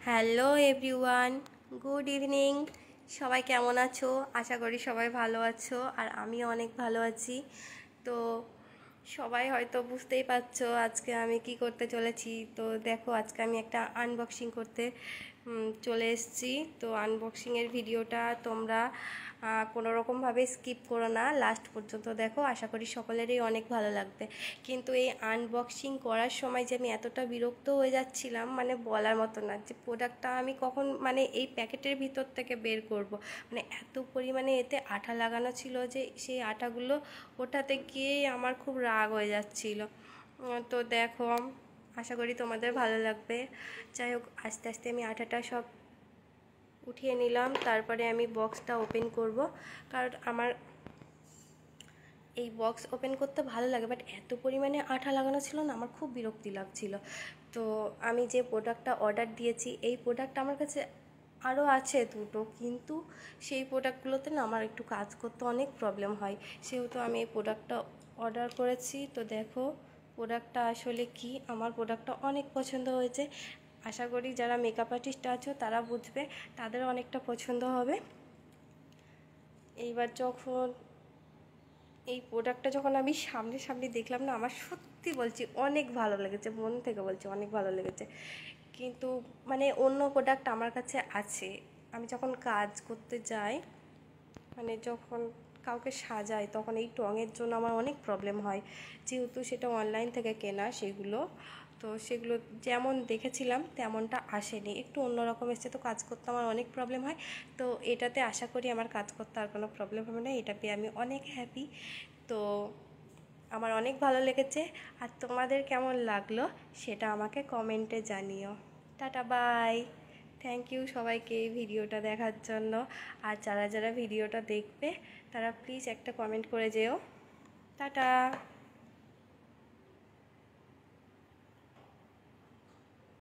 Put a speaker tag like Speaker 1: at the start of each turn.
Speaker 1: Hello everyone, good evening. সবাই কেমন আছো? আশা করি সবাই ভালো আছো, আর আমিও অনেক ভালো আছি। তো সবাই হয়তো বুঝতেই পারছো আজকে আমি কি করতে চলেছি। তো দেখো, আজকে আমি একটা আনবক্সিং করতে চলে এসেছি। তো আনবক্সিংয়ের ভিডিওটা তোমরা কোনো রকমভাবে স্কিপ করো না, লাস্ট পর্যন্ত দেখো। আশা করি সকলেরই অনেক ভালো লাগবে। কিন্তু এই আনবক্সিং করার সময় যে আমি এতটা বিরক্ত হয়ে যাচ্ছিলাম, মানে বলার মতো না, যে প্রোডাক্টটা আমি কখন মানে এই প্যাকেটের ভিতর থেকে বের করব। মানে এত পরিমাণে এতে আঠা লাগানো ছিল যে সেই আঠাগুলো ওঠাতে গিয়েই আমার খুব রাগ হয়ে যাচ্ছিল। তো দেখো, আশা করি তোমাদের ভালো লাগবে। যাই হোক, আস্তে আস্তে আমি আঠাটা সব উঠিয়ে নিলাম। তারপরে আমি বক্সটা ওপেন করব, কারণ আমার এই বক্স ওপেন করতে ভালো লাগে, বাট এত পরিমাণে আঠা লাগানো ছিল না, আমার খুব বিরক্তি লাগছিল। তো আমি যে প্রোডাক্টটা অর্ডার দিয়েছি, এই প্রোডাক্ট আমার কাছে আরও আছে দুটো, কিন্তু সেই প্রোডাক্টগুলোতে না আমার একটু কাজ করতে অনেক প্রবলেম হয়, সেহেতু আমি এই প্রোডাক্টটা অর্ডার করেছি। তো দেখো প্রোডাক্টটা আসলে কি, আমার প্রোডাক্টটা অনেক পছন্দ হয়েছে। আশা করি যারা মেকআপ আর্টিস্ট আছো তারা বুঝবে, তাদের অনেকটা পছন্দ হবে। এইবার যখন এই প্রোডাক্টটা যখন আমি সামনে সামনে দেখলাম না, আমার সত্যি বলছি অনেক ভালো লেগেছে, মন থেকে বলছি অনেক ভালো লেগেছে। কিন্তু মানে অন্য প্রোডাক্ট আমার কাছে আছে, আমি যখন কাজ করতে যাই, মানে যখন কাউকে সাজাই, তখন এই টঙের জন্য আমার অনেক প্রবলেম হয়, যেহেতু সেটা অনলাইন থেকে কেনা সেগুলো। তো সেগুলো যেমন দেখেছিলাম তেমনটা আসেনি, একটু অন্যরকম এসছে, তো কাজ করতে আমার অনেক প্রবলেম হয়। তো এটাতে আশা করি আমার কাজ করতে আর কোনো প্রবলেম হবে না, এটা পেয়ে আমি অনেক হ্যাপি। তো আমার অনেক ভালো লেগেছে। আর তোমাদের কেমন লাগলো সেটা আমাকে কমেন্টে জানিও। Tata, by. থ্যাংক ইউ সবাইকে এই ভিডিওটা দেখার জন্য। আর যারা যারা ভিডিওটা দেখবে তারা প্লিজ একটা কমেন্ট করে যেও। টাটা।